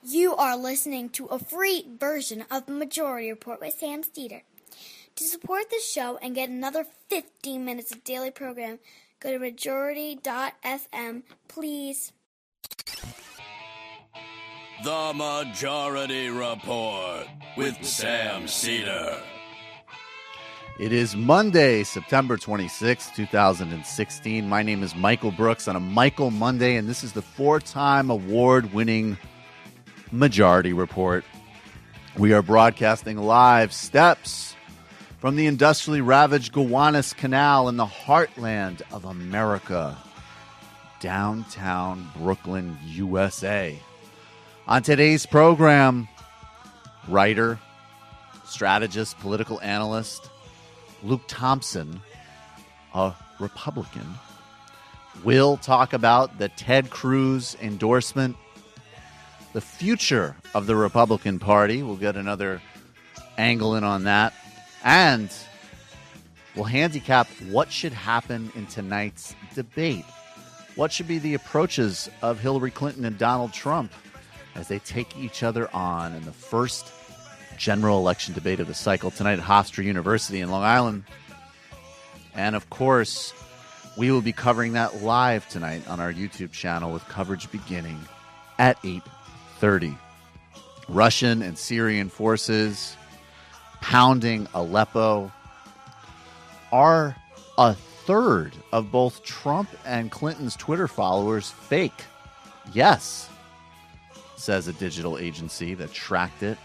You are listening to a free version of the Majority Report with Sam Steeder. To support this show and get another 15 minutes of daily program, go to majority.fm, please. The Majority Report with Sam Steeder. It is Monday, September 26, 2016. My name is Michael Brooks on a Michael Monday, and this is the four-time award-winning Majority Report. We are broadcasting live steps from the industrially ravaged Gowanus Canal in the heartland of America, downtown Brooklyn, USA. On today's program, writer, strategist, political analyst, Luke Thompson, a Republican, will talk about the Ted Cruz endorsement, the future of the Republican Party. We'll get another angle in on that. And we'll handicap what should happen in tonight's debate. What should be the approaches of Hillary Clinton and Donald Trump as they take each other on in the first general election debate of the cycle tonight at Hofstra University in Long Island. And, of course, we will be covering that live tonight on our YouTube channel with coverage beginning at 8:30. Russian and Syrian forces pounding Aleppo. Are a third of both Trump and Clinton's Twitter followers fake? Yes, says a digital agency that tracked it.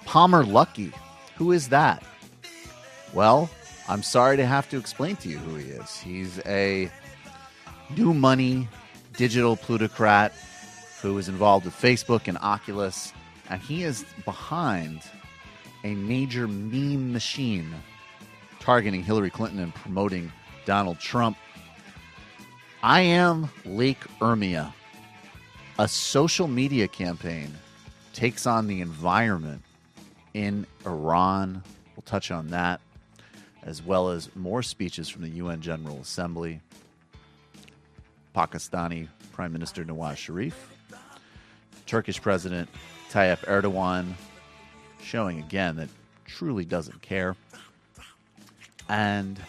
Palmer Luckey, who is that? Well, I'm sorry to have to explain to you who he is. He's a new money digital plutocrat who is involved with Facebook and Oculus, and he is behind a major meme machine targeting Hillary Clinton and promoting Donald Trump. I Am Lake Ermia, a social media campaign, takes on the environment in Iran. We'll touch on that, as well as more speeches from the UN General Assembly. Pakistani Prime Minister Nawaz Sharif, Turkish President Tayyip Erdogan, showing again that truly doesn't care. And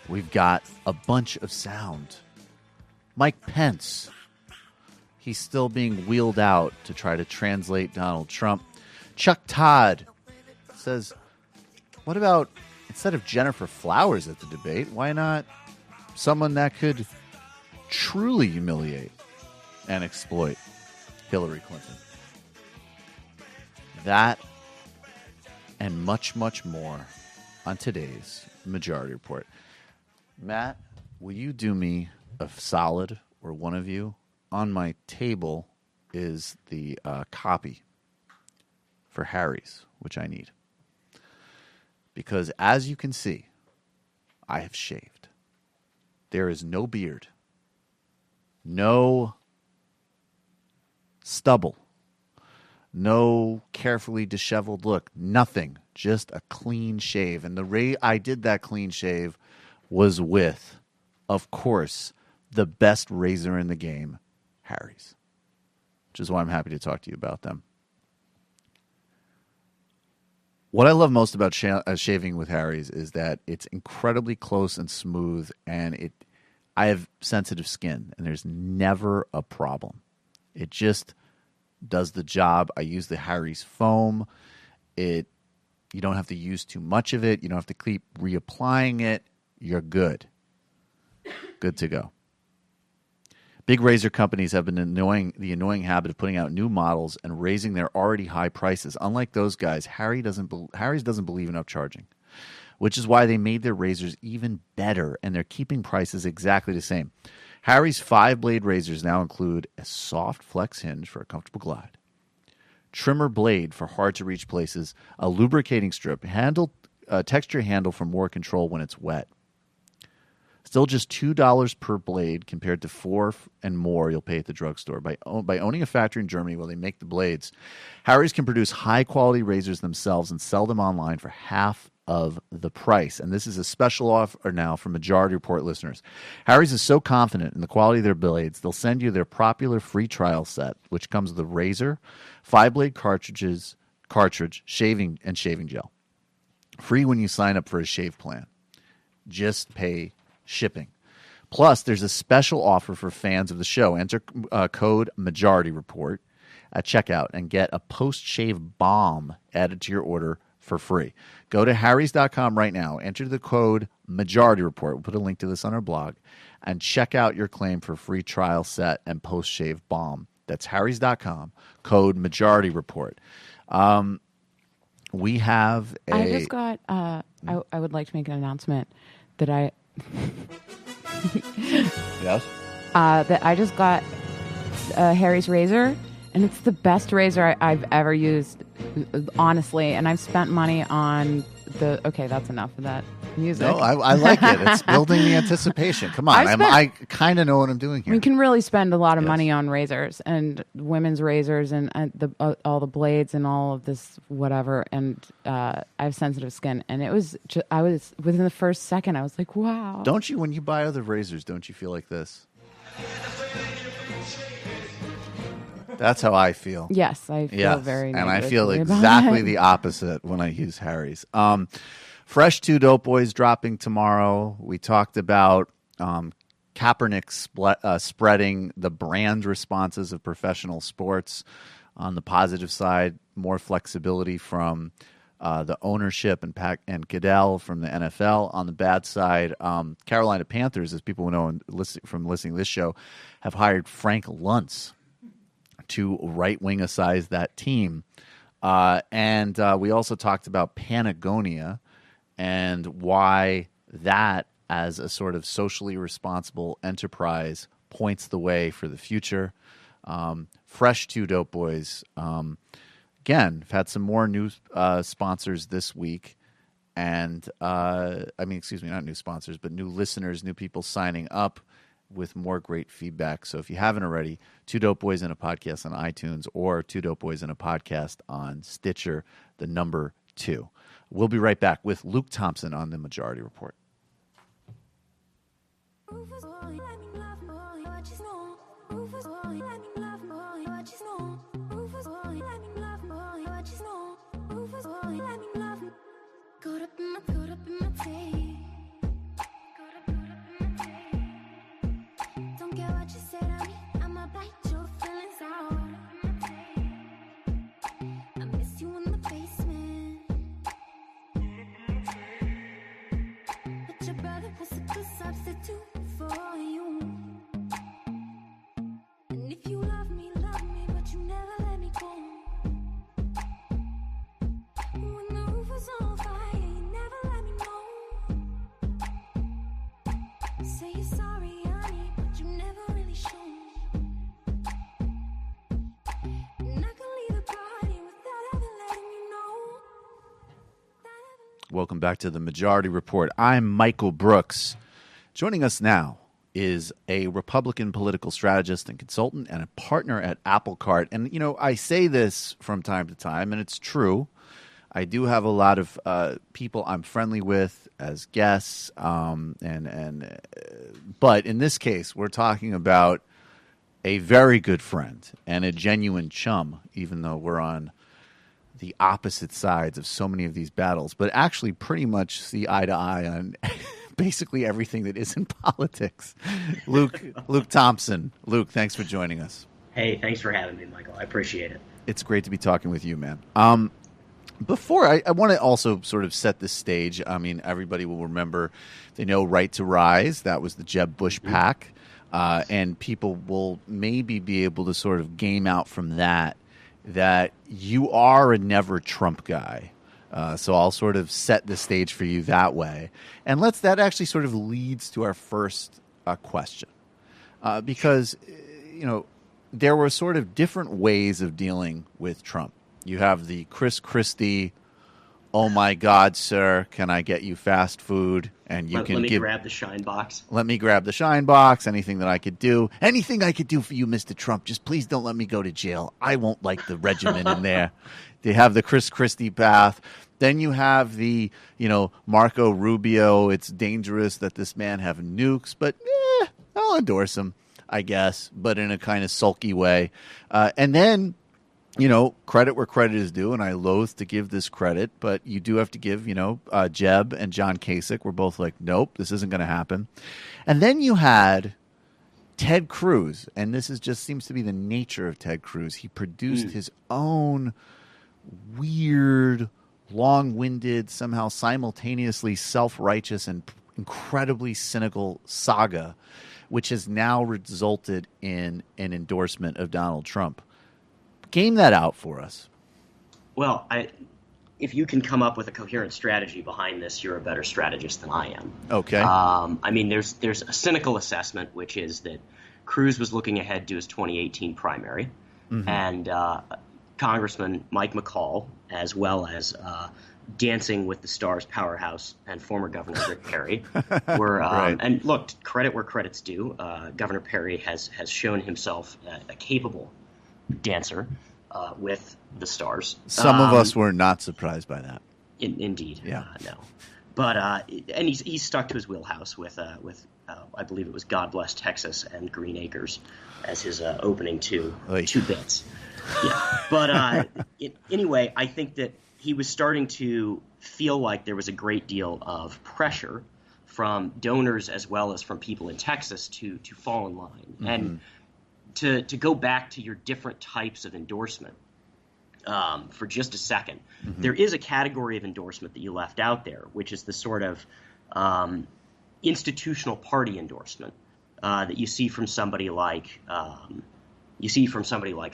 we've got a bunch of sound. Mike Pence, he's still being wheeled out to try to translate Donald Trump. Chuck Todd says, what about, instead of Jennifer Flowers at the debate, why not someone that could truly humiliate and exploit Hillary Clinton? That and much, much more on today's Majority Report. Matt, will you do me a solid, or one of you? On my table is the copy for Harry's, which I need. Because as you can see, I have shaved. There is no beard, no stubble, no carefully disheveled look, nothing, just a clean shave. And the way I did that clean shave was with, of course, the best razor in the game, Harry's, which is why I'm happy to talk to you about them. What I love most about shaving with Harry's is that it's incredibly close and smooth, and I have sensitive skin, and there's never a problem. It just does the job. I use the Harry's foam. You don't have to use too much of it. You don't have to keep reapplying it. You're good. Good to go. Big razor companies have been the annoying habit of putting out new models and raising their already high prices. Unlike those guys, Harry's doesn't believe in upcharging, which is why they made their razors even better, and they're keeping prices exactly the same. Harry's 5-blade razors now include a soft flex hinge for a comfortable glide, trimmer blade for hard-to-reach places, a lubricating strip, texture handle for more control when it's wet. Still just $2 per blade compared to $4 and more you'll pay at the drugstore. By owning a factory in Germany where they make the blades, Harry's can produce high-quality razors themselves and sell them online for half of the price. And this is a special offer now for Majority Report listeners. Harry's is so confident in the quality of their blades, they'll send you their popular free trial set, which comes with a razor, 5-blade cartridge, shaving gel. Free when you sign up for a shave plan. Just pay shipping. Plus, there's a special offer for fans of the show. Enter code Majority Report at checkout and get a post-shave balm added to your order for free. Go to harrys.com right now. Enter the code Majority Report. We'll put a link to this on our blog. And check out your claim for free trial set and post-shave balm. That's harrys.com, code Majority Report. We have a... I just got... I would like to make an announcement that I... Yes? That I just got Harry's razor, and it's the best razor I've ever used, honestly. And I've spent money on the... Okay, that's enough of that music. No, I like it. It's building the anticipation. Come on. I kind of know what I'm doing here. We can really spend a lot of money on razors and women's razors and all the blades and all of this whatever. And I have sensitive skin. And it was I was within the first second, I was like, wow. Don't you, when you buy other razors, don't you feel like this? That's how I feel. Yes, I feel very and I negatively feel about exactly it. the opposite when I use Harry's. Fresh 2 Dope Boys dropping tomorrow. We talked about Kaepernick spreading the brand responses of professional sports. On the positive side, more flexibility from the ownership and Goodell from the NFL. On the bad side, Carolina Panthers, as people know from listening to this show, have hired Frank Luntz to right-wing-icize that team. And we also talked about Patagonia and why that, as a sort of socially responsible enterprise, points the way for the future. Fresh 2 Dope Boys. Again, I've had some more new sponsors this week. And, excuse me, not new sponsors, but new listeners, new people signing up with more great feedback. So if you haven't already, 2 Dope Boys in a Podcast on iTunes or 2 Dope Boys in a Podcast on Stitcher, the number 2. We'll be right back with Luke Thompson on the Majority Report. Welcome back to the Majority Report. I'm Michael Brooks. Joining us now is a Republican political strategist and consultant and a partner at Apple Cart. And, you know, I say this from time to time, and it's true. I do have a lot of people I'm friendly with as guests, but in this case, we're talking about a very good friend and a genuine chum, even though we're on the opposite sides of so many of these battles, but actually pretty much see eye to eye on basically everything that is in politics. Luke Thompson. Luke, thanks for joining us. Hey, thanks for having me, Michael. I appreciate it. It's great to be talking with you, man. Before, I want to also sort of set the stage. I mean, everybody will remember, they know Right to Rise. That was the Jeb Bush PAC. And people will maybe be able to sort of game out from that you are a never Trump guy. So I'll sort of set the stage for you that way. And that actually sort of leads to our first question. Because, you know, there were sort of different ways of dealing with Trump. You have the Chris Christie, oh my God, sir, can I get you fast food? And you let me grab the shine box. Let me grab the shine box. Anything that I could do. Anything I could do for you, Mr. Trump. Just please don't let me go to jail. I won't like the regimen in there. They have the Chris Christie path. Then you have the, Marco Rubio. It's dangerous that this man have nukes, but I'll endorse him, I guess, but in a kind of sulky way. And then, credit where credit is due, and I loathe to give this credit, but you do have to give, Jeb and John Kasich were both like, nope, this isn't going to happen. And then you had Ted Cruz, and this seems to be the nature of Ted Cruz. He produced his own weird, long-winded, somehow simultaneously self-righteous and incredibly cynical saga, which has now resulted in an endorsement of Donald Trump. Game that out for us. Well, if you can come up with a coherent strategy behind this, you're a better strategist than I am. Okay. There's a cynical assessment, which is that Cruz was looking ahead to his 2018 primary, and Congressman Mike McCall, as well as Dancing with the Stars powerhouse and former Governor Rick Perry, were right. And look, credit where credit's due. Governor Perry has shown himself a capable dancer with the stars. Some of us were not surprised by that. Indeed, yeah, no, but and he's stuck to his wheelhouse with I believe it was God Bless Texas and Green Acres as his opening two bits. Yeah, but anyway, I think that he was starting to feel like there was a great deal of pressure from donors as well as from people in Texas to fall in line and to go back to your different types of endorsement for just a second. There is a category of endorsement that you left out there, which is the sort of institutional party endorsement that you see from somebody like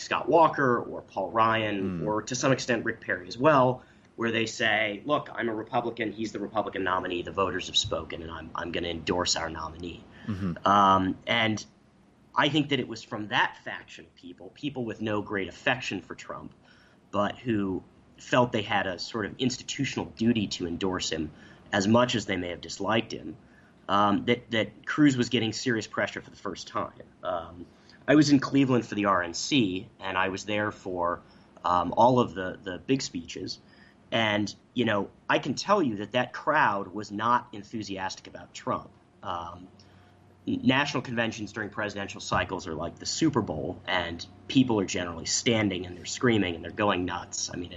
Scott Walker or Paul Ryan or to some extent Rick Perry as well, where they say, look, I'm a Republican, he's the Republican nominee, the voters have spoken, and I'm going to endorse our nominee. And I think that it was from that faction of people with no great affection for Trump, but who felt they had a sort of institutional duty to endorse him as much as they may have disliked him, that Cruz was getting serious pressure for the first time. I was in Cleveland for the RNC, and I was there for all of the big speeches. And, I can tell you that crowd was not enthusiastic about Trump. National conventions during presidential cycles are like the Super Bowl, and people are generally standing and they're screaming and they're going nuts. I mean,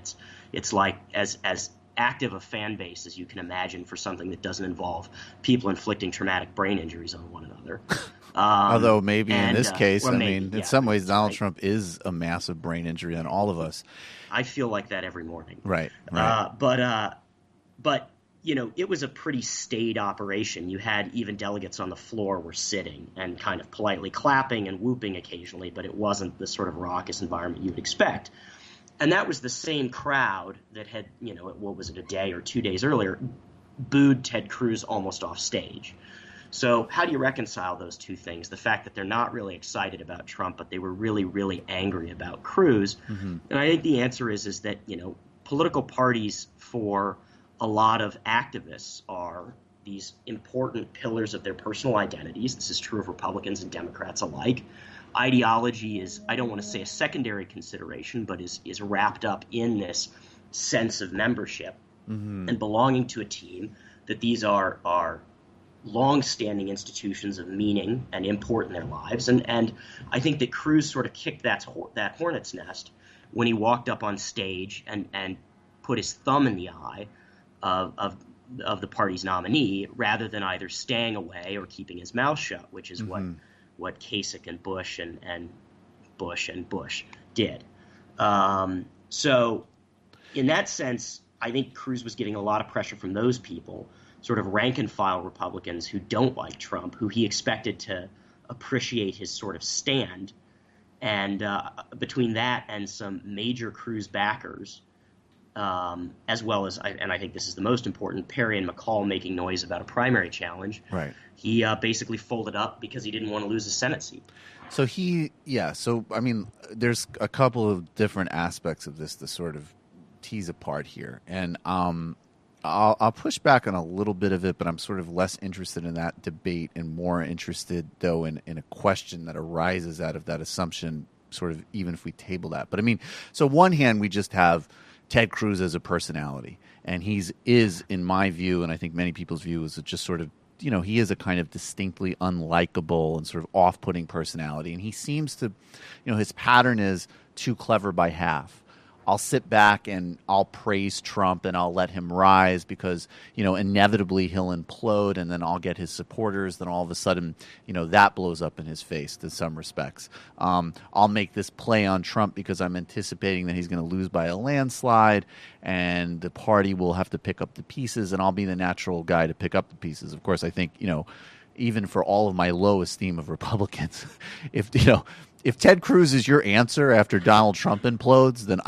it's like as active a fan base as you can imagine for something that doesn't involve people inflicting traumatic brain injuries on one another. Although maybe in this case, in some ways, Donald right. Trump is a massive brain injury on all of us. I feel like that every morning. Right. But it was a pretty staid operation. You had even delegates on the floor were sitting and kind of politely clapping and whooping occasionally, but it wasn't the sort of raucous environment you would expect. And that was the same crowd that had, what was it, a day or 2 days earlier, booed Ted Cruz almost off stage. So how do you reconcile those two things? The fact that they're not really excited about Trump, but they were really, really angry about Cruz. And I think the answer is that, political parties for a lot of activists are these important pillars of their personal identities. This is true of Republicans and Democrats alike. Ideology is, I don't want to say a secondary consideration, but is wrapped up in this sense of membership and belonging to a team, that these are long-standing institutions of meaning and import in their lives. And I think that Cruz sort of kicked that hornet's nest when he walked up on stage and put his thumb in the eye of the party's nominee, rather than either staying away or keeping his mouth shut, which is what Kasich and Bush and Bush did. So in that sense, I think Cruz was getting a lot of pressure from those people, sort of rank-and-file Republicans who don't like Trump, who he expected to appreciate his sort of stand. And between that and some major Cruz backers, as well as, and I think this is the most important, Perry and McCall making noise about a primary challenge, right? He basically folded up because he didn't want to lose a Senate seat. So there's a couple of different aspects of this to sort of tease apart here. And I'll push back on a little bit of it, but I'm sort of less interested in that debate and more interested, though, in a question that arises out of that assumption, sort of even if we table that. But I mean, so one hand, we just have Ted Cruz as a personality, and is, in my view, and I think many people's view, is just sort of, he is a kind of distinctly unlikable and sort of off-putting personality. And he seems to, his pattern is too clever by half. I'll sit back and I'll praise Trump and I'll let him rise because, inevitably he'll implode, and then I'll get his supporters. Then all of a sudden, that blows up in his face in some respects. I'll make this play on Trump because I'm anticipating that he's going to lose by a landslide and the party will have to pick up the pieces, and I'll be the natural guy to pick up the pieces. Of course, I think, even for all of my low esteem of Republicans, if Ted Cruz is your answer after Donald Trump implodes, then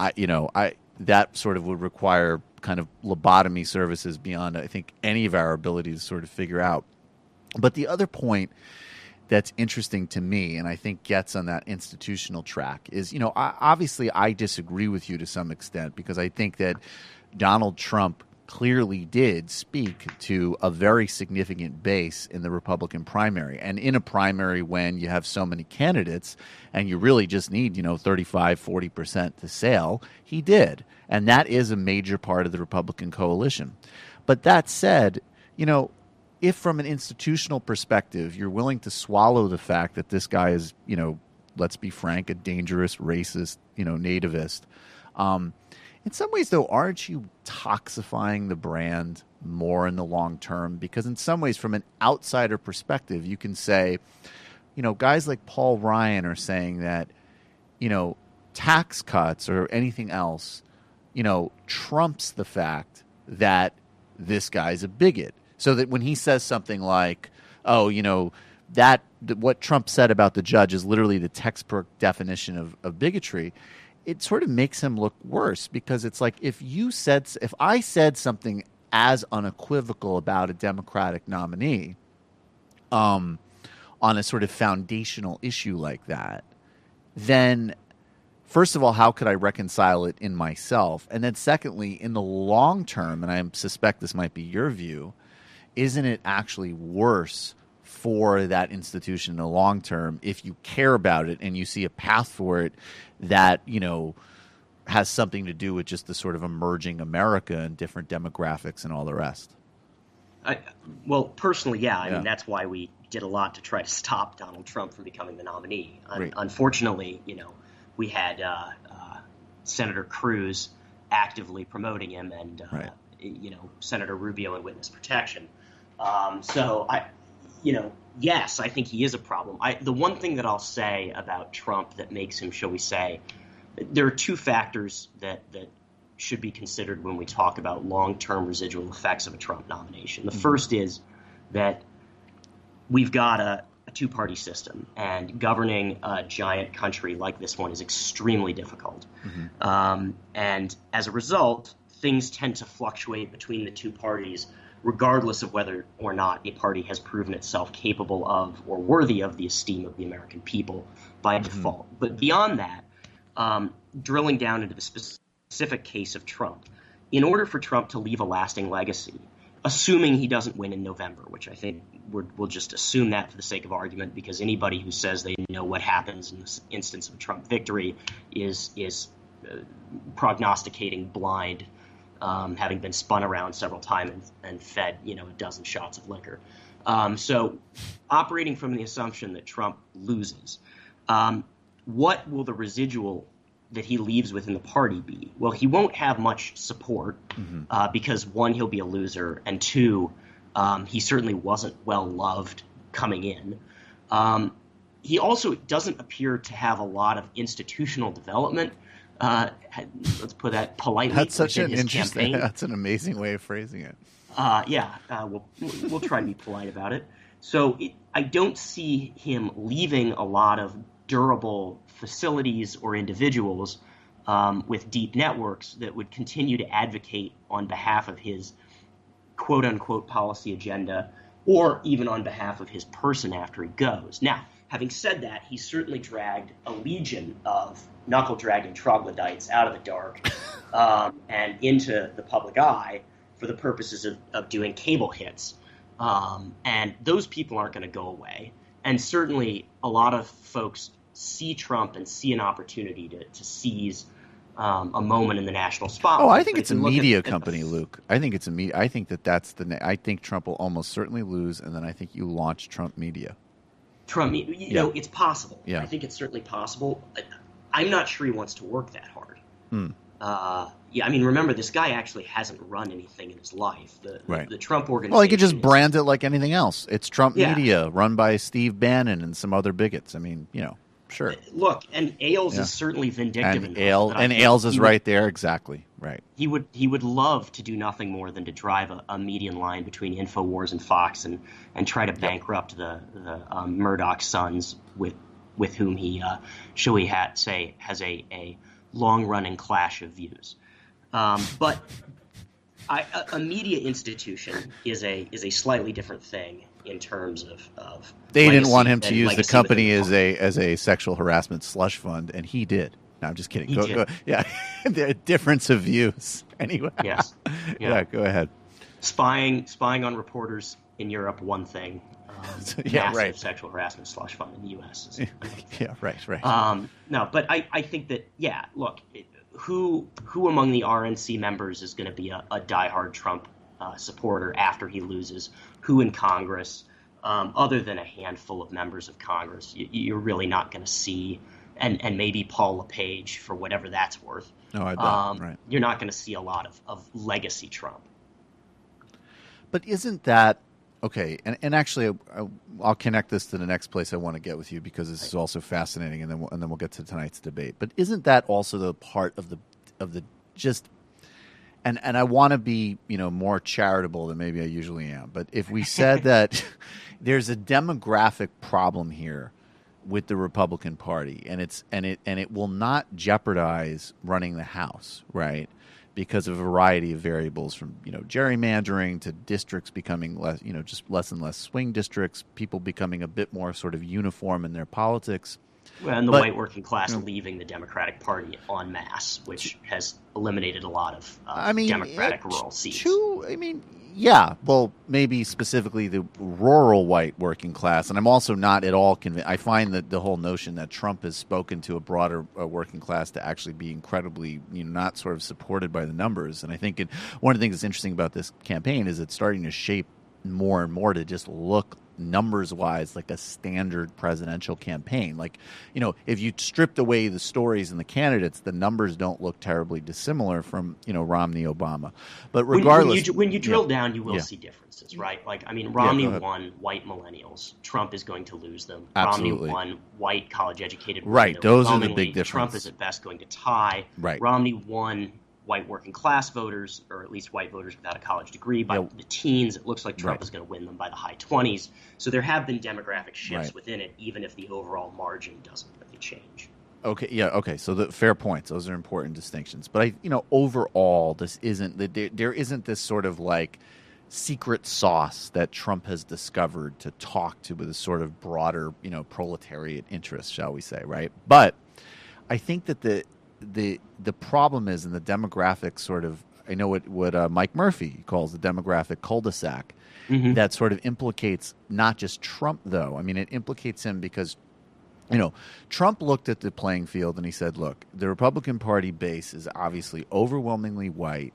that sort of would require kind of lobotomy services beyond, I think, any of our ability to sort of figure out. But the other point that's interesting to me, and I think gets on that institutional track, is, obviously I disagree with you to some extent, because I think that Donald Trump clearly did speak to a very significant base in the Republican primary. And in a primary when you have so many candidates and you really just need, 35, 40% to sail, he did. And that is a major part of the Republican coalition. But that said, if from an institutional perspective, you're willing to swallow the fact that this guy is, let's be frank, a dangerous racist, nativist, in some ways, though, aren't you toxifying the brand more in the long term? Because in some ways, from an outsider perspective, you can say, guys like Paul Ryan are saying that, tax cuts or anything else, trumps the fact that this guy's a bigot. So that when he says something like, that what Trump said about the judge is literally the textbook definition of bigotry, it sort of makes him look worse, because it's like if I said something as unequivocal about a Democratic nominee on a sort of foundational issue like that, then first of all, how could I reconcile it in myself? And then secondly, in the long term, and I suspect this might be your view, isn't it actually worse for that institution in the long term if you care about it and you see a path for it that, has something to do with just the sort of emerging America and different demographics and all the rest? Well, personally, yeah. I mean, that's why we did a lot to try to stop Donald Trump from becoming the nominee. Unfortunately, we had Senator Cruz actively promoting him and, Senator Rubio in witness protection. Yes, I think he is a problem. The one thing that I'll say about Trump that makes him, shall we say, there are two factors that should be considered when we talk about long-term residual effects of a Trump nomination. The first is that we've got a two-party system, and governing a giant country like this one is extremely difficult. And as a result, things tend to fluctuate between the two parties, regardless of whether or not a party has proven itself capable of or worthy of the esteem of the American people by default. But beyond that, drilling down into the specific case of Trump, in order for Trump to leave a lasting legacy, assuming he doesn't win in November, which I think we'll just assume that for the sake of argument, because anybody who says they know what happens in this instance of a Trump victory is prognosticating blind, having been spun around several times and fed, a dozen shots of liquor. So operating from the assumption that Trump loses, what will the residual that he leaves within the party be? Well, he won't have much support because, one, he'll be a loser, and two, he certainly wasn't well loved coming in. He also doesn't appear to have a lot of institutional development. Let's put that politely. That's such an interesting. That's an amazing way of phrasing it. We'll try to be polite about it. So I don't see him leaving a lot of durable facilities or individuals with deep networks that would continue to advocate on behalf of his quote unquote policy agenda, or even on behalf of his person after he goes. Now, having said that, he certainly dragged a legion of knuckle-dragging troglodytes out of the dark and into the public eye for the purposes of doing cable hits. And those people aren't going to go away. And certainly a lot of folks see Trump and see an opportunity to seize a moment in the national spotlight. Oh, I think it's a media company, Luke. I think it's a media. I think I think Trump will almost certainly lose, and then I think you launch Trump media. You know, it's possible. Yeah. I think it's certainly possible. I'm not sure he wants to work that hard. I mean, remember, this guy actually hasn't run anything in his life. The Trump organization. Well, he could just brand it like anything else. It's Trump media, run by Steve Bannon and some other bigots. I mean, you know, sure. Look, and Ailes is certainly vindictive. And Ailes is right there, exactly right. He would love to do nothing more than to drive a median line between InfoWars and Fox and try to bankrupt the Murdoch sons with whom he has a long-running clash of views. But a media institution is a slightly different thing in terms of they didn't want him to use the company as a sexual harassment slush fund, and he did. No, I'm just kidding. Go, yeah, the difference of views. Anyway, yes, yeah. Go ahead. Spying on reporters in Europe, one thing. Massive sexual harassment slush fund in the U.S. Right. No, but I think that look, who among the RNC members is going to be a diehard Trump supporter after he loses? Who in Congress, other than a handful of members of Congress, you're really not going to see, and maybe Paul LePage for whatever that's worth. No, I bet. Right. You're not going to see a lot of legacy Trump. But isn't that okay? And actually, I'll connect this to the next place I want to get with you, because this is also fascinating, and then we'll get to tonight's debate. But isn't that also the part of the just? And I want to be, more charitable than maybe I usually am. But if we said that there's a demographic problem here with the Republican Party, and it will not jeopardize running the House, right? Because of a variety of variables, from gerrymandering to districts becoming less, just less and less swing districts, people becoming a bit more sort of uniform in their politics. Well, and the white working class leaving the Democratic Party en masse, which has eliminated a lot of Democratic rural seats. Well, maybe specifically the rural white working class. And I'm also not at all convinced. I find that the whole notion that Trump has spoken to a broader working class to actually be incredibly, not sort of supported by the numbers. And I think one of the things that's interesting about this campaign is it's starting to shape more and more to just look numbers-wise like a standard presidential campaign. Like, if you stripped away the stories and the candidates, the numbers don't look terribly dissimilar from, Romney, Obama. But regardless... When you drill down, you will see differences, right? Like, Romney won white millennials. Trump is going to lose them. Absolutely. Romney won white college-educated women. Right, those are the big differences. Trump is at best going to tie. Right. Romney won white working class voters, or at least white voters without a college degree, by the teens. It looks like Trump is going to win them by the high 20s. So there have been demographic shifts within it, even if the overall margin doesn't really change. Okay, yeah, okay. So the fair points; those are important distinctions. But overall, there isn't this sort of like secret sauce that Trump has discovered to talk to with a sort of broader, proletariat interest, shall we say, right? But I think that the problem is in the demographic sort of, I know what Mike Murphy calls the demographic cul-de-sac, that sort of implicates not just Trump, though. I mean, it implicates him because, Trump looked at the playing field and he said, look, the Republican Party base is obviously overwhelmingly white.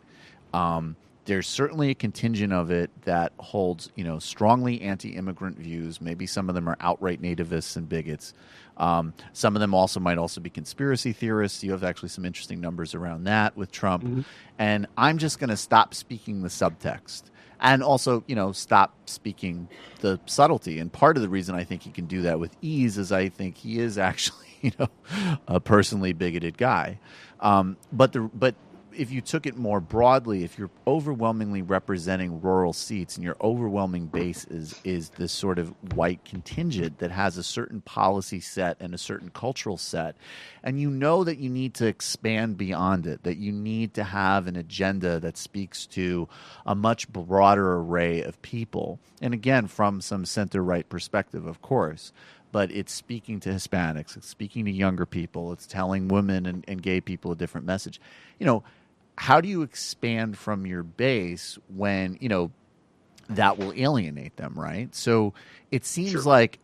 There's certainly a contingent of it that holds, strongly anti-immigrant views. Maybe some of them are outright nativists and bigots. Some of them might also be conspiracy theorists. You have actually some interesting numbers around that with Trump. And I'm just going to stop speaking the subtext and also, stop speaking the subtlety. And part of the reason I think he can do that with ease is I think he is actually, a personally bigoted guy. But if you took it more broadly, if you're overwhelmingly representing rural seats and your overwhelming base is this sort of white contingent that has a certain policy set and a certain cultural set, and that you need to expand beyond it, that you need to have an agenda that speaks to a much broader array of people, and again, from some center-right perspective, of course, but it's speaking to Hispanics, it's speaking to younger people, it's telling women and gay people a different message. how do you expand from your base when, that will alienate them, right? So it seems like,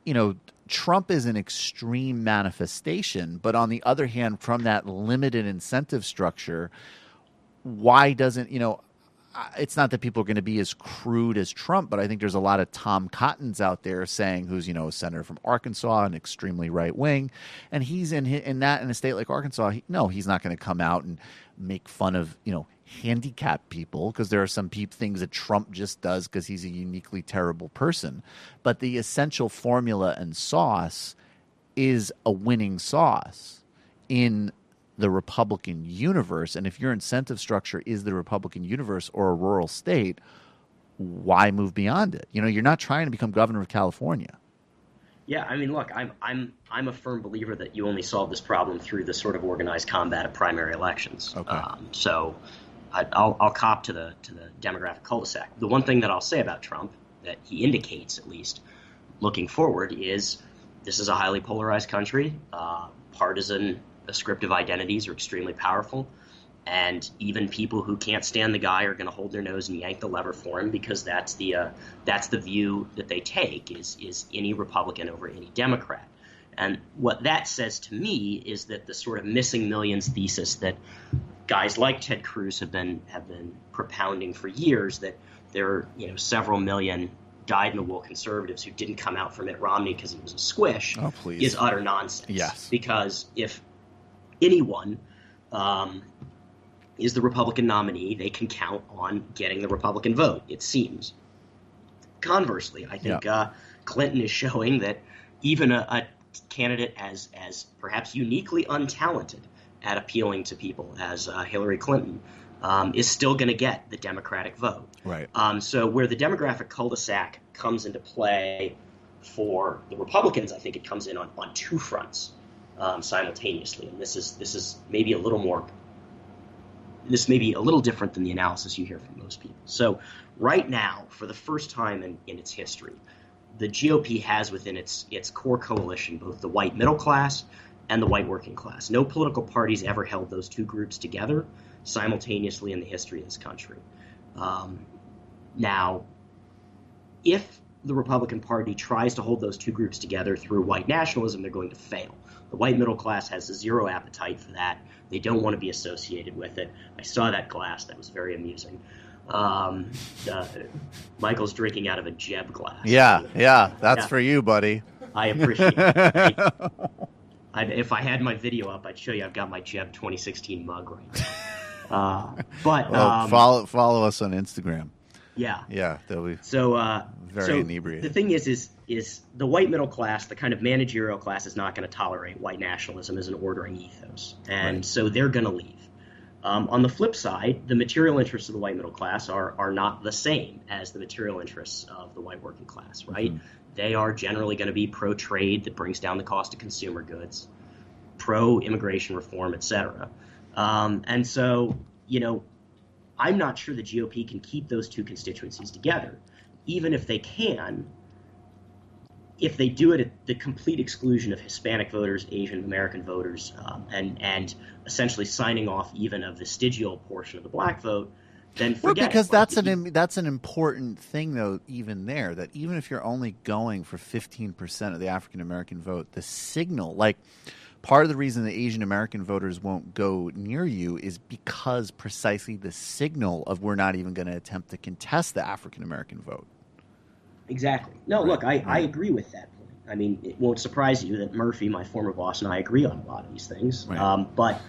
Trump is an extreme manifestation, but on the other hand, from that limited incentive structure, why doesn't, it's not that people are going to be as crude as Trump, but I think there's a lot of Tom Cottons out there saying, who's, a senator from Arkansas, an extremely right wing, and he's in a state like Arkansas. He's not going to come out and make fun of, handicapped people, because there are some things that Trump just does because he's a uniquely terrible person. But the essential formula and sauce is a winning sauce in the Republican universe. And if your incentive structure is the Republican universe or a rural state, why move beyond it? You're not trying to become governor of California. Yeah, I mean, look, I'm a firm believer that you only solve this problem through the sort of organized combat of primary elections. Okay. So I'll cop to the demographic cul-de-sac. The one thing that I'll say about Trump that he indicates, at least looking forward, is this is a highly polarized country. Partisan ascriptive identities are extremely powerful, and even people who can't stand the guy are going to hold their nose and yank the lever for him, because that's the view that they take is any Republican over any Democrat. And what that says to me is that the sort of missing millions thesis that guys like Ted Cruz have been propounding for years, that there are several million dyed-in-the-wool conservatives who didn't come out for Mitt Romney because he was a squish, is utter nonsense. Yes. Because if anyone is the Republican nominee, they can count on getting the Republican vote, it seems. Conversely, I think Clinton is showing that even a candidate as perhaps uniquely untalented at appealing to people as Hillary Clinton is still going to get the Democratic vote. Right. So where the demographic cul-de-sac comes into play for the Republicans, I think it comes in on two fronts simultaneously. And this is maybe a little more. This may be a little different than the analysis you hear from most people. So right now, for the first time in its history, the GOP has within its core coalition both the white middle class and the white working class. No political parties ever held those two groups together simultaneously in the history of this country. Now, if the Republican Party tries to hold those two groups together through white nationalism, they're going to fail. The white middle class has zero appetite for that. They don't want to be associated with it. I saw that glass. That was very amusing. Michael's drinking out of a Jeb glass. Yeah, that's for you, buddy. I appreciate it. If I had my video up, I'd show you I've got my Jeb 2016 mug right now. Follow us on Instagram. Yeah, they'll be very inebriated. The thing is the white middle class, the kind of managerial class, is not going to tolerate white nationalism as an ordering ethos, and so they're going to leave. On the flip side, the material interests of the white middle class are not the same as the material interests of the white working class, right? Mm-hmm. They are generally going to be pro-trade that brings down the cost of consumer goods, pro-immigration reform, etc. And so, I'm not sure the GOP can keep those two constituencies together. Even if they can, if they do it at the complete exclusion of Hispanic voters, Asian American voters, and essentially signing off even a vestigial portion of the black vote, then forget it. Because that's an important thing, though, even there, that even if you're only going for 15% of the African American vote, the signal, like part of the reason the Asian American voters won't go near you is because precisely the signal of we're not even going to attempt to contest the African American vote. Exactly. No, look, I agree with that point. I mean, it won't surprise you that Murphy, my former boss, and I agree on a lot of these things. Right. But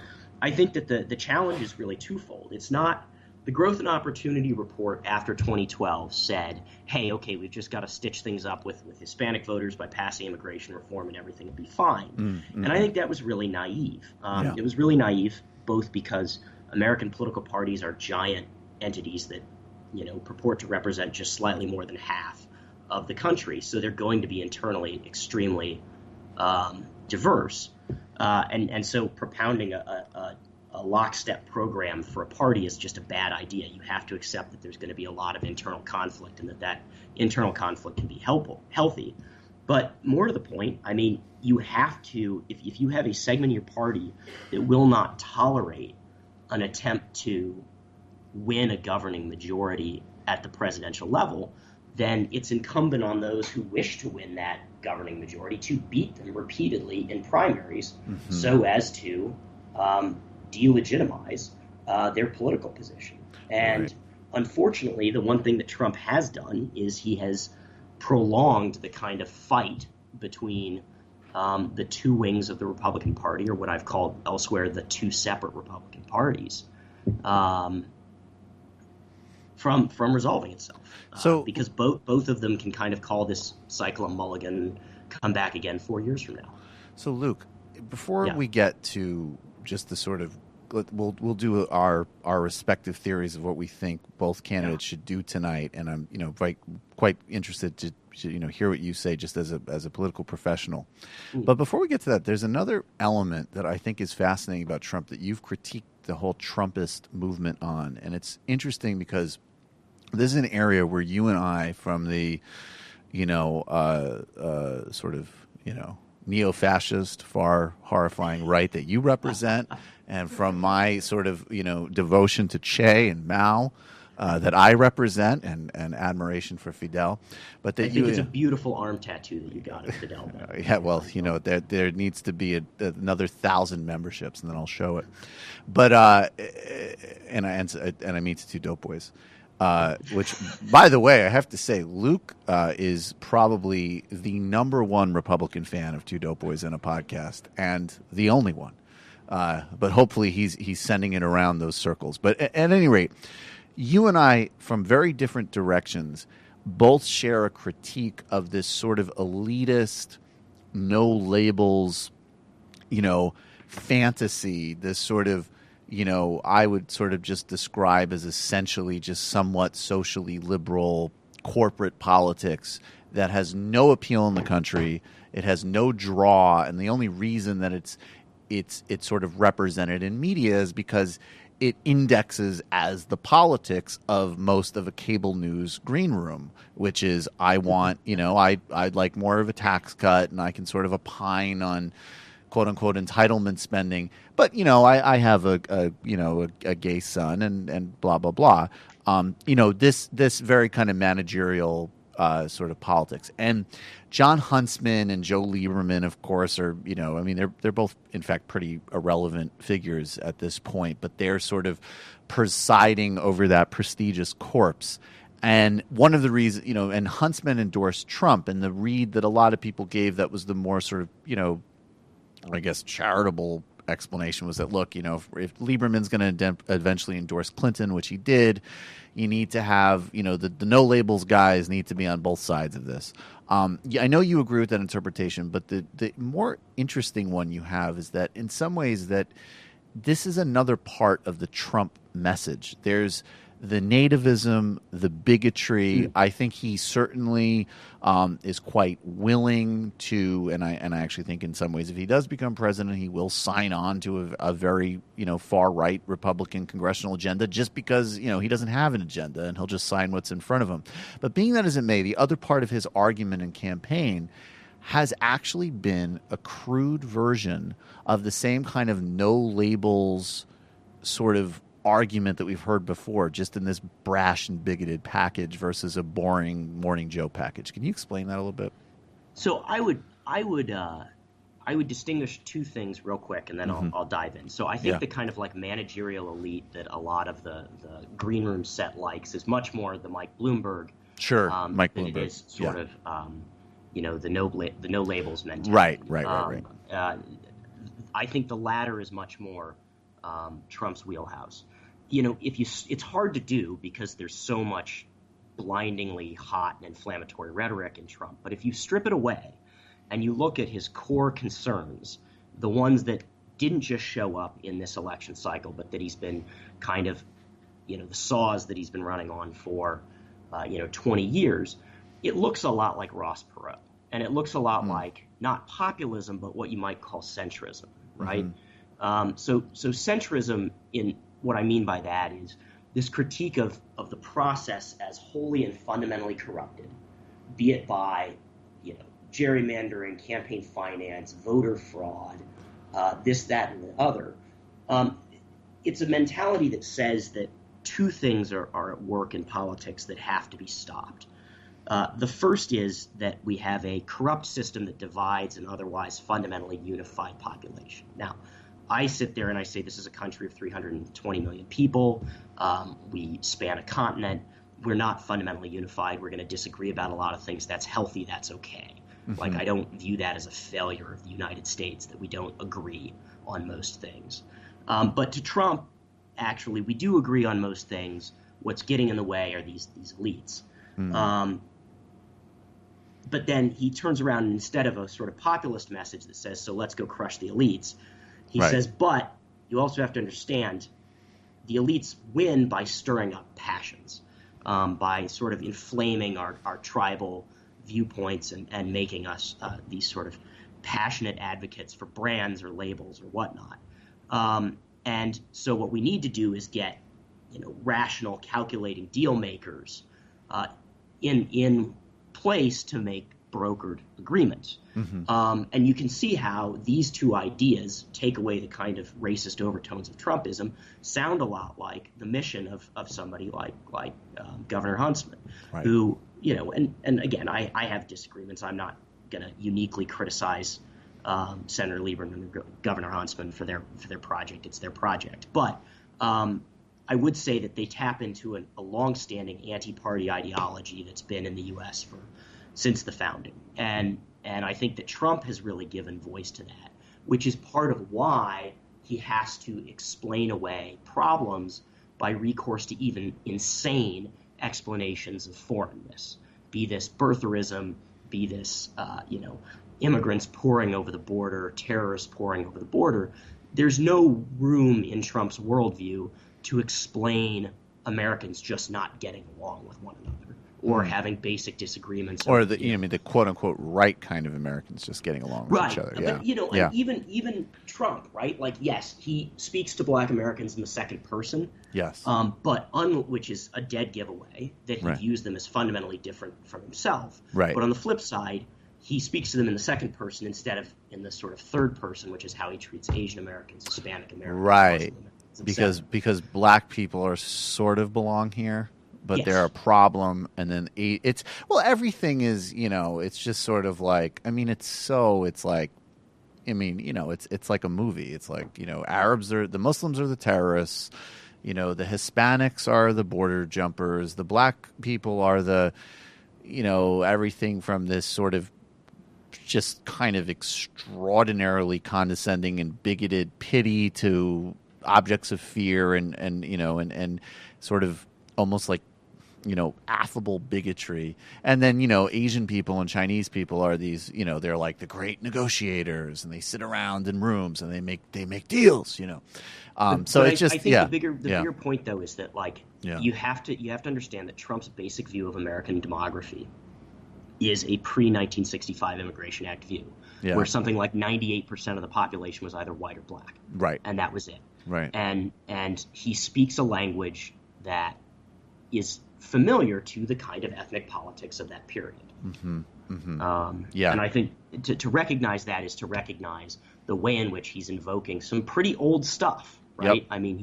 I think that the challenge is really twofold. It's not the Growth and Opportunity Report after 2012 said, hey, okay, we've just got to stitch things up with Hispanic voters by passing immigration reform and everything will be fine. Mm-hmm. And I think that was really naive. It was really naive, both because American political parties are giant entities that, purport to represent just slightly more than half of the country. So they're going to be internally extremely diverse. And so propounding a lockstep program for a party is just a bad idea. You have to accept that there's going to be a lot of internal conflict and that internal conflict can be healthy. But more to the point, I mean, you have to, if you have a segment of your party that will not tolerate an attempt to win a governing majority at the presidential level, then it's incumbent on those who wish to win that governing majority to beat them repeatedly in primaries so as to delegitimize their political position. And unfortunately, the one thing that Trump has done is he has prolonged the kind of fight between the two wings of the Republican Party, or what I've called elsewhere the two separate Republican parties, from resolving itself. Because both of them can kind of call this cycle a mulligan, come back again 4 years from now. So, Luke, before we get to just the sort of, we'll do our respective theories of what we think both candidates should do tonight, and I'm quite interested to hear what you say just as a political professional. But before we get to that, there's another element that I think is fascinating about Trump that you've critiqued the whole Trumpist movement on, and it's interesting because this is an area where you and I, from the sort of neo-fascist, far horrifying right that you represent, and from my sort of devotion to Che and Mao that I represent, and admiration for Fidel. But that I think it's a beautiful arm tattoo that you got of Fidel. Yeah, well, there needs to be another 1,000 memberships, and then I'll show it. But and I meet the two dope boys. Which, by the way, I have to say, Luke is probably the number one Republican fan of Two Dope Boys in a podcast, and the only one. But hopefully he's sending it around those circles. But at any rate, you and I, from very different directions, both share a critique of this sort of elitist, no labels, fantasy, this sort of, I would sort of just describe as essentially just somewhat socially liberal corporate politics that has no appeal in the country. It has no draw, and the only reason that it's sort of represented in media is because it indexes as the politics of most of a cable news green room, which is I want, I'd like more of a tax cut, and I can sort of opine on quote unquote entitlement spending, but I have a gay son and blah blah blah. This very kind of managerial sort of politics. And John Huntsman and Joe Lieberman, of course, are they're both in fact pretty irrelevant figures at this point, but they're sort of presiding over that prestigious corpse. And one of the reasons, and Huntsman endorsed Trump, and the read that a lot of people gave that was the more sort of I guess charitable explanation was that, look, if Lieberman's going to eventually endorse Clinton, which he did, you need to have, the no labels guys need to be on both sides of this. I know you agree with that interpretation, but the more interesting one you have is that in some ways that this is another part of the Trump message. There's the nativism, the bigotry. I think he certainly is quite willing to, and I actually think in some ways, if he does become president, he will sign on to a very far right Republican congressional agenda, just because he doesn't have an agenda and he'll just sign what's in front of him. But being that as it may, the other part of his argument and campaign has actually been a crude version of the same kind of no labels sort of argument that we've heard before, just in this brash and bigoted package versus a boring Morning Joe package. Can you explain that a little bit? So I would distinguish two things real quick, and then I'll dive in. So I think the kind of like managerial elite that a lot of the green room set likes is much more the Mike Bloomberg. Sure, Mike Bloomberg. It is sort of the no labels mentality. Right. I think the latter is much more Trump's wheelhouse. It's hard to do because there's so much blindingly hot and inflammatory rhetoric in Trump. But if you strip it away and you look at his core concerns, the ones that didn't just show up in this election cycle, but that he's been kind of, the saws that he's been running on for, 20 years, it looks a lot like Ross Perot. And it looks a lot like not populism, but what you might call centrism, right? So centrism, in what I mean by that, is this critique of the process as wholly and fundamentally corrupted, be it by gerrymandering, campaign finance, voter fraud, this, that, and the other. It's a mentality that says that two things are at work in politics that have to be stopped. The first is that we have a corrupt system that divides an otherwise fundamentally unified population. Now, I sit there and I say this is a country of 320 million people. We span a continent. We're not fundamentally unified. We're going to disagree about a lot of things. That's healthy. That's okay. Mm-hmm. Like, I don't view that as a failure of the United States, that we don't agree on most things. But to Trump, actually, we do agree on most things. What's getting in the way are these elites. Mm. But then he turns around and instead of a sort of populist message that says, so let's go crush the elites, he says, but you also have to understand the elites win by stirring up passions, by sort of inflaming our tribal viewpoints and making us these sort of passionate advocates for brands or labels or whatnot. And so what we need to do is get, rational, calculating deal makers in place to make brokered agreements. Mm-hmm. And you can see how these two ideas take away the kind of racist overtones of Trumpism, sound a lot like the mission of somebody like Governor Huntsman, right. Who, and again, I have disagreements. I'm not going to uniquely criticize Senator Lieberman or Governor Huntsman for their project. It's their project. But I would say that they tap into a longstanding anti-party ideology that's been in the U.S. since the founding. And I think that Trump has really given voice to that, which is part of why he has to explain away problems by recourse to even insane explanations of foreignness, be this birtherism, be this, immigrants pouring over the border, terrorists pouring over the border. There's no room in Trump's worldview to explain Americans just not getting along with one another or having basic disagreements. Or the quote unquote right kind of Americans just getting along with each other. Yeah. But, and even Trump, right? Like, yes, he speaks to black Americans in the second person. Yes. But which is a dead giveaway that he views them as fundamentally different from himself. Right. But on the flip side, he speaks to them in the second person instead of in the sort of third person, which is how he treats Asian Americans, Hispanic Americans. Right. Because black people are sort of belong here, but they're a problem. And then everything is, it's just sort of like, it's like a movie. It's like, the Muslims are the terrorists, the Hispanics are the border jumpers, the black people are the, everything from this sort of just kind of extraordinarily condescending and bigoted pity to objects of fear and sort of almost like, affable bigotry. And then, Asian people and Chinese people are these, they're like the great negotiators and they sit around in rooms and they make deals, So it's just, I think the bigger point though is that you have to understand that Trump's basic view of American demography is a pre-1965 Immigration Act view, where something like 98% of the population was either white or black. Right. And that was it. Right. And he speaks a language that is familiar to the kind of ethnic politics of that period. Mm-hmm. Mm-hmm. And I think to recognize that is to recognize the way in which he's invoking some pretty old stuff, right? Yep.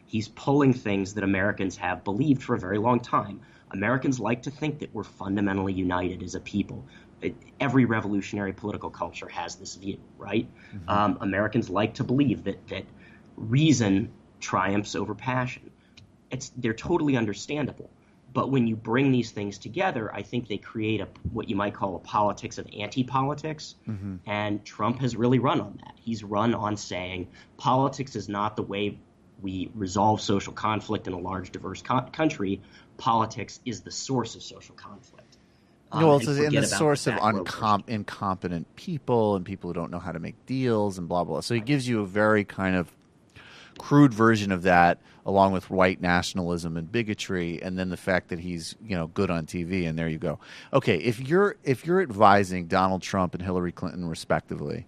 He's pulling things that Americans have believed for a very long time. Americans like to think that we're fundamentally united as a people. Every revolutionary political culture has this view, right? Mm-hmm. Americans like to believe that reason triumphs over passion. They're totally understandable. But when you bring these things together, I think they create what you might call a politics of anti-politics. Mm-hmm. And Trump has really run on that. He's run on saying politics is not the way we resolve social conflict in a large, diverse country. Politics is the source of social conflict. It's the source of incompetent people and people who don't know how to make deals and blah, blah. So he gives you a very kind of crude version of that, along with white nationalism and bigotry, and then the fact that he's good on TV, and there you go. Okay, if you're advising Donald Trump and Hillary Clinton respectively,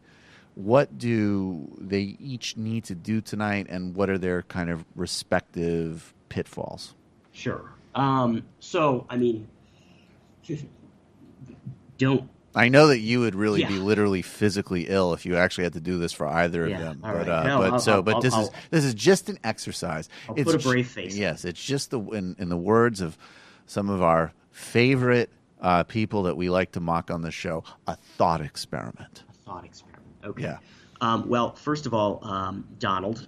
what do they each need to do tonight, and what are their kind of respective pitfalls? Sure. Don't I know that you would really be literally physically ill if you actually had to do this for either of them. All But right. No, this is just an exercise. I'll put a brave face. Yes, it's just in the words of some of our favorite people that we like to mock on the show, a thought experiment. A thought experiment. Okay. Yeah. Well, first of all, Donald,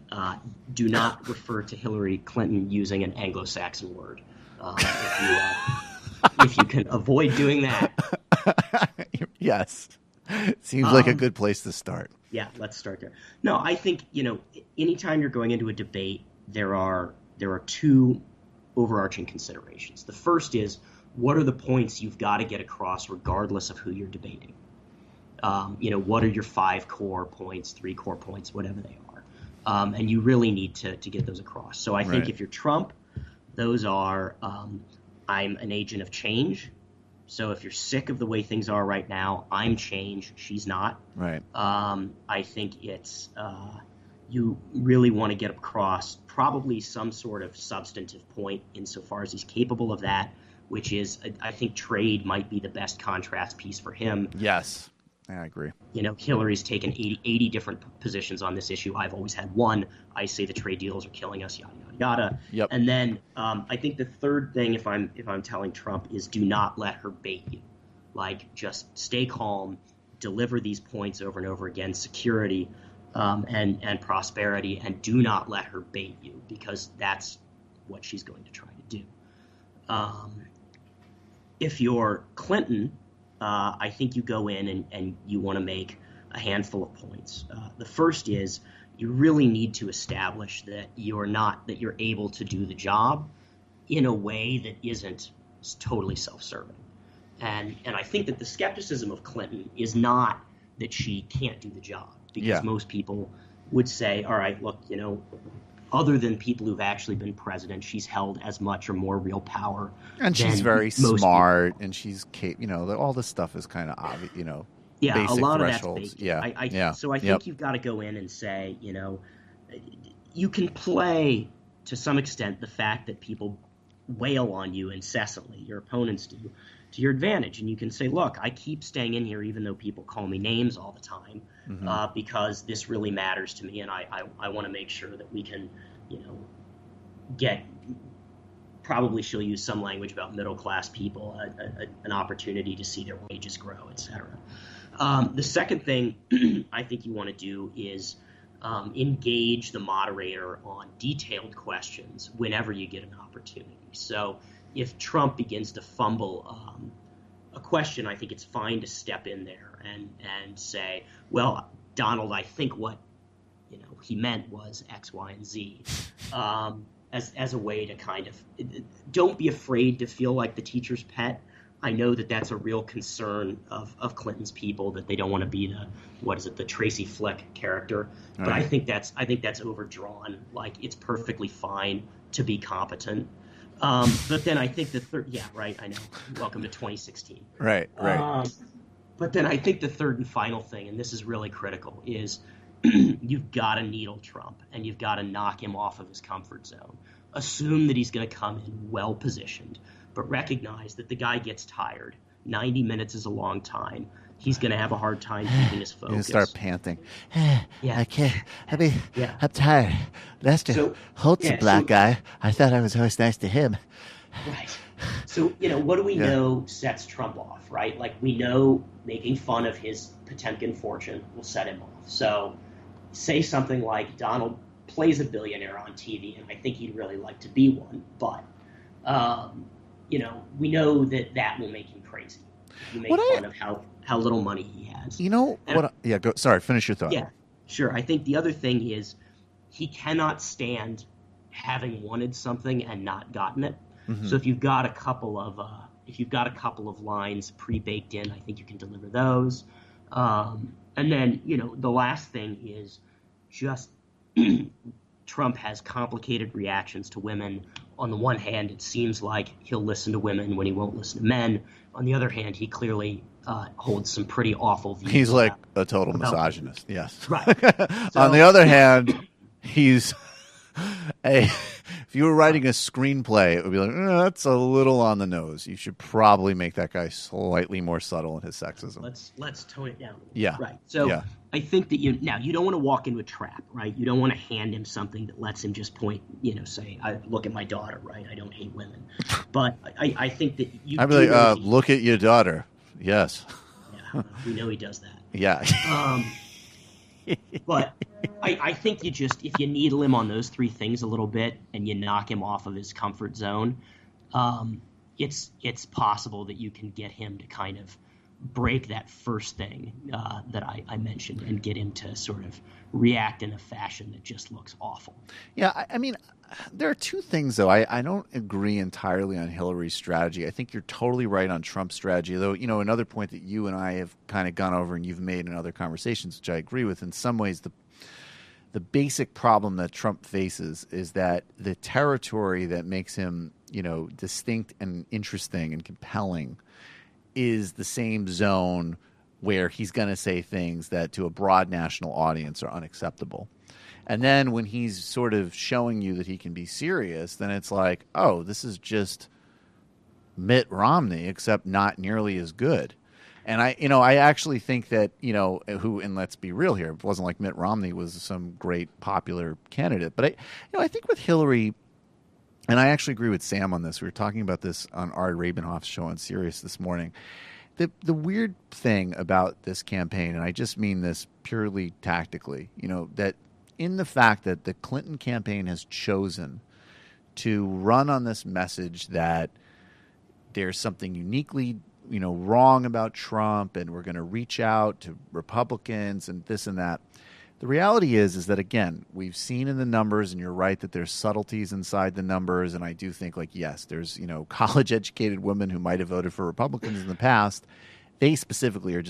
do not refer to Hillary Clinton using an Anglo-Saxon word. If you can avoid doing that. Yes. Seems like a good place to start. Yeah, let's start there. No, I think, anytime you're going into a debate, there are two overarching considerations. The first is, what are the points you've got to get across regardless of who you're debating? What are your 5 core points, 3 core points, whatever they are? And you really need to get those across. So I think if you're Trump, those are, I'm an agent of change. So if you're sick of the way things are right now, I'm change, she's not. Right. I think it's you really want to get across probably some sort of substantive point insofar as he's capable of that, which is I think trade might be the best contrast piece for him. Yes, I agree. Hillary's taken 80 different positions on this issue. I've always had one. I say the trade deals are killing us, yada, yada, yada. Yep. And then I think the third thing, if I'm telling Trump, is do not let her bait you. Like, just stay calm, deliver these points over and over again, security and prosperity, and do not let her bait you, because that's what she's going to try to do. If you're Clinton, I think you go in and you want to make a handful of points. The first is you really need to establish that you're able to do the job in a way that isn't totally self-serving. And I think that the skepticism of Clinton is not that she can't do the job, because most people would say, all right, look, other than people who've actually been president, she's held as much or more real power. And she's very smart, and she's, all this stuff is kind of obvious, Yeah, basic a lot thresholds. of that's baked. So I think you've got to go in and say, you can play to some extent the fact that people wail on you incessantly, your opponents do, to your advantage. And you can say, look, I keep staying in here even though people call me names all the time, because this really matters to me, and I want to make sure that we can, get – probably she'll use some language about middle-class people, an opportunity to see their wages grow, et cetera. The second thing I think you want to do is engage the moderator on detailed questions whenever you get an opportunity. So if Trump begins to fumble a question, I think it's fine to step in there and say, well, Donald, I think what he meant was X, Y, and Z, as a way to kind of – don't be afraid to feel like the teacher's pet. I know that that's a real concern of Clinton's people, that they don't want to be the Tracy Flick character. But I think that's overdrawn. Like, it's perfectly fine to be competent. But then I think the third, I know. Welcome to 2016. Right. But then I think the third and final thing, and this is really critical, is you've got to needle Trump, and you've got to knock him off of his comfort zone. Assume that he's going to come in well positioned, but recognize that the guy gets tired. 90 minutes is a long time. He's going to have a hard time keeping his focus. He's going to start panting. I can't. I'm tired. Lester Holt's a black guy. I thought I was always nice to him. Right. So, what do we know sets Trump off, right? Like, we know making fun of his Potemkin fortune will set him off. So say something like Donald plays a billionaire on TV, and I think he'd really like to be one, but we know that will make him crazy. You make fun of how little money he has. Go. Sorry, finish your thought. Yeah, sure. I think the other thing is he cannot stand having wanted something and not gotten it. Mm-hmm. So if you've got a couple of lines pre-baked in, I think you can deliver those. And then, the last thing is just Trump has complicated reactions to women. On the one hand, it seems like he'll listen to women when he won't listen to men. On the other hand, he clearly holds some pretty awful views. He's like a total misogynist, yes. Right. On the other hand, he's a If you were writing a screenplay, it would be like, that's a little on the nose. You should probably make that guy slightly more subtle in his sexism. Let's tone it down. Yeah. Right. So I think that you don't want to walk into a trap, right? You don't want to hand him something that lets him just point, say, I look at my daughter, right? I don't hate women. But I think that you. I'd be like, look at your daughter. Yes. Yeah, we know he does that. Yeah. But I think if you needle him on those three things a little bit and you knock him off of his comfort zone, it's possible that you can get him to kind of break that first thing that I mentioned and get him to sort of react in a fashion that just looks awful. Yeah, I mean, there are two things, though. I don't agree entirely on Hillary's strategy. I think you're totally right on Trump's strategy, though, another point that you and I have kind of gone over and you've made in other conversations, which I agree with. In some ways, the basic problem that Trump faces is that the territory that makes him, distinct and interesting and compelling is the same zone where he's going to say things that to a broad national audience are unacceptable. And then when he's sort of showing you that he can be serious, then it's like, oh, this is just Mitt Romney, except not nearly as good. And I actually think that, and let's be real here, it wasn't like Mitt Romney was some great popular candidate. But I think with Hillary, and I actually agree with Sam on this. We were talking about this on Ari Rabenhoff's show on Sirius this morning. The weird thing about this campaign, and I just mean this purely tactically, that in the fact that the Clinton campaign has chosen to run on this message that there's something uniquely, wrong about Trump and we're going to reach out to Republicans and this and that. The reality is that, again, we've seen in the numbers, and you're right that there's subtleties inside the numbers. And I do think, yes, there's, college-educated women who might have voted for Republicans in the past. They specifically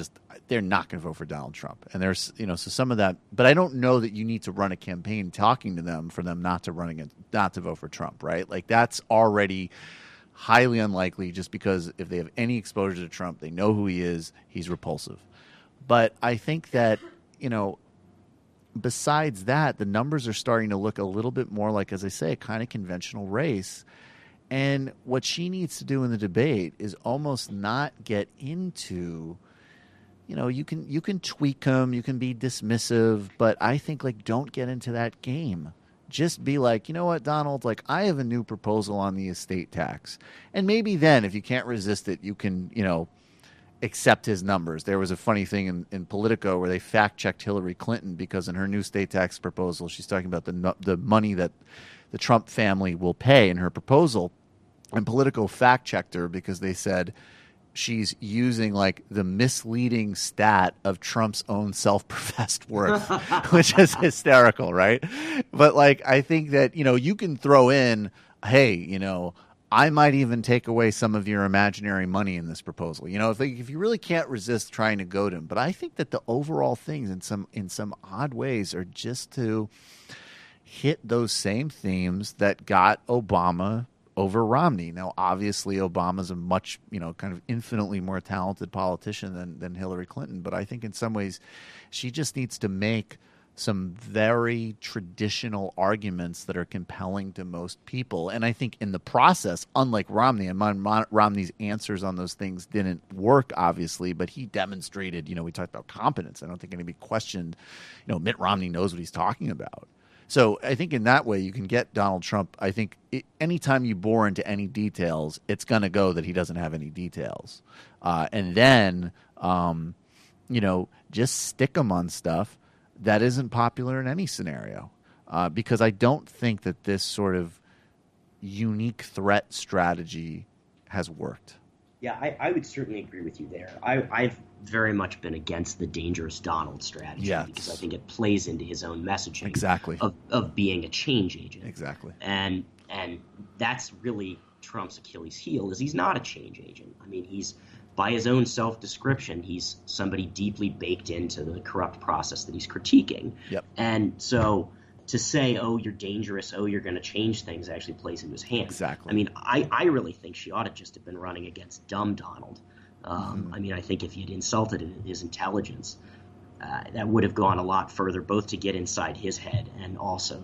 they're not going to vote for Donald Trump. And there's, so some of that. But I don't know that you need to run a campaign talking to them for them not to vote for Trump, right? Like, that's already highly unlikely just because if they have any exposure to Trump, they know who he is. He's repulsive. But I think that, besides that, the numbers are starting to look a little bit more like, as I say, a kind of conventional race. And what she needs to do in the debate is almost not get into, you can tweak them, you can be dismissive, but I think don't get into that game. Just be like, you know what, Donald, I have a new proposal on the estate tax. And maybe then if you can't resist it, you can, accept his numbers. There was a funny thing in Politico where they fact-checked Hillary Clinton because in her new state tax proposal, she's talking about the money that the Trump family will pay in her proposal. And Politico fact-checked her because they said she's using the misleading stat of Trump's own self-professed worth, which is hysterical, right? But I think that, you can throw in, hey, I might even take away some of your imaginary money in this proposal. If you really can't resist trying to goad him. But I think that the overall things in some odd ways are just to hit those same themes that got Obama over Romney. Now, obviously, Obama's a much, kind of infinitely more talented politician than Hillary Clinton. But I think in some ways she just needs to make some very traditional arguments that are compelling to most people. And I think in the process, unlike Romney, and Romney's answers on those things didn't work, obviously, but he demonstrated, we talked about competence. I don't think anybody questioned, Mitt Romney knows what he's talking about. So I think in that way you can get Donald Trump. I think anytime you bore into any details, it's going to go that he doesn't have any details. And then, just stick him on stuff that isn't popular in any scenario, because I don't think that this sort of unique threat strategy has worked. Yeah, I would certainly agree with you there. I've very much been against the dangerous Donald strategy because I think it plays into his own messaging exactly of being a change agent. Exactly. And that's really Trump's Achilles heel is he's not a change agent. I mean, he's by his own self-description, he's somebody deeply baked into the corrupt process that he's critiquing. Yep. And so to say, oh, you're dangerous, oh, you're going to change things, actually plays into his hands. Exactly. I mean, I really think she ought to just have been running against dumb Donald. I mean, I think if you'd insulted his intelligence, that would have gone a lot further, both to get inside his head and also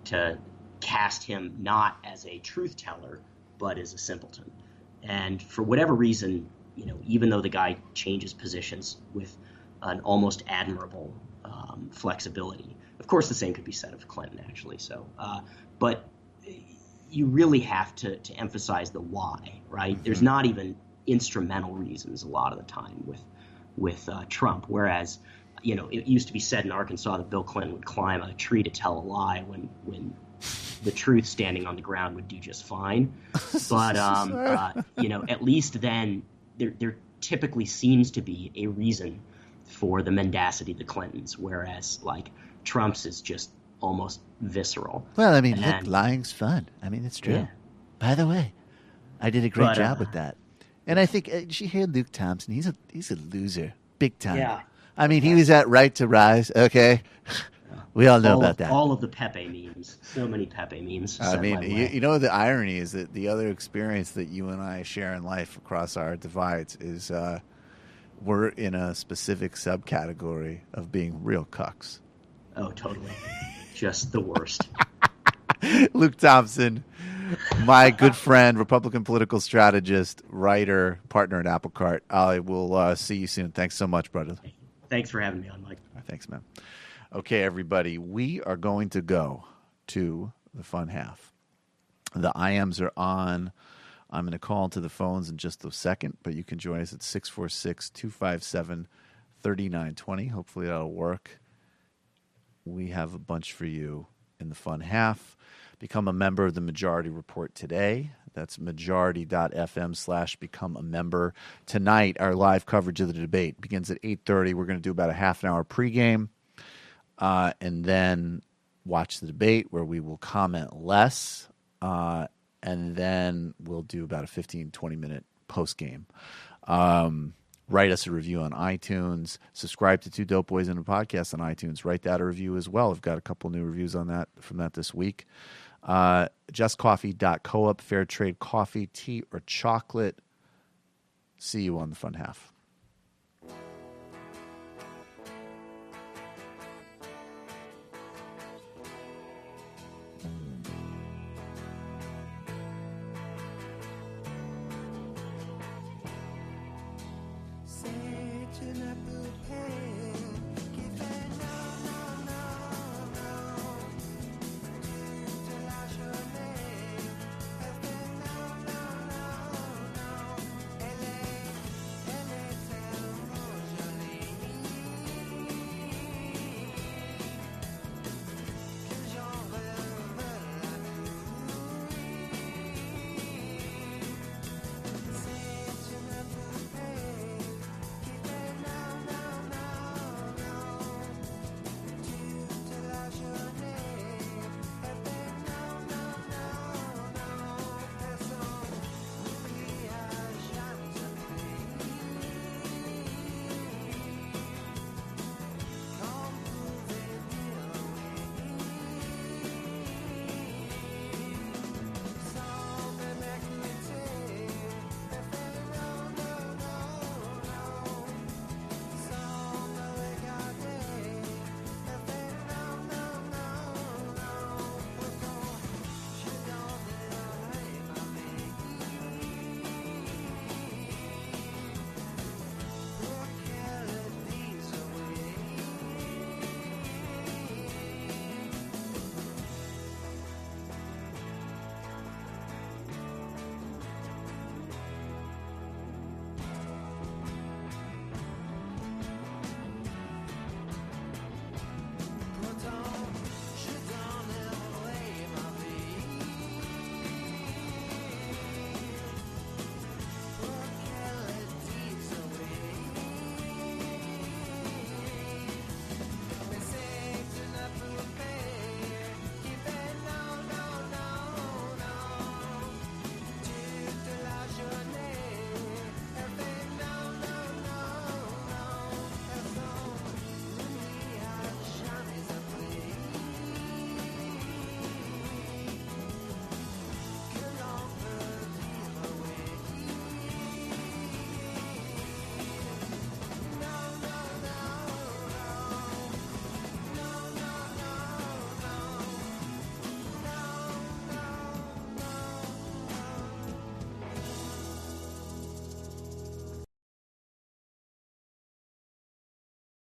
to cast him not as a truth teller, but as a simpleton. And for whatever reason, even though the guy changes positions with an almost admirable flexibility, of course the same could be said of Clinton, actually. So, but you really have to emphasize the why, right? Mm-hmm. There's not even instrumental reasons a lot of the time with Trump, whereas it used to be said in Arkansas that Bill Clinton would climb a tree to tell a lie when the truth standing on the ground would do just fine. But at least then there typically seems to be a reason for the mendacity of the Clintons, whereas like Trump's is just almost visceral. Well, I mean, look, lying's fun. I mean, it's true. Yeah. By the way, I did a great job with that. And I think she heard Luke Thompson. He's a loser, big time. Yeah. I mean, he was at Right to Rise. Okay, we all know about that. All of the Pepe memes. So many Pepe memes. I mean, the irony is that the other experience that you and I share in life across our divides is we're in a specific subcategory of being real cucks. Oh, totally. Just the worst. Luke Thompson, my good friend, Republican political strategist, writer, partner at Apple Cart. I will see you soon. Thanks so much, brother. Thanks for having me on, Mike. Thanks, man. Okay, everybody, we are going to go to the fun half. The IMs are on. I'm going to call to the phones in just a second, but you can join us at 646-257-3920. Hopefully that'll work. We have a bunch for you in the fun half. Become a member of the Majority Report today. That's majority.fm/become a member. Tonight, our live coverage of the debate begins at 8:30. We're going to do about a half an hour pregame and then watch the debate where we will comment less. And then we'll do about a 15, 20-minute postgame. Write us a review on iTunes. Subscribe to Two Dope Boys in a Podcast on iTunes. Write that a review as well. I've got a couple new reviews on that from that this week. JustCoffee.coop, fair trade coffee, tea, or chocolate. See you on the fun half.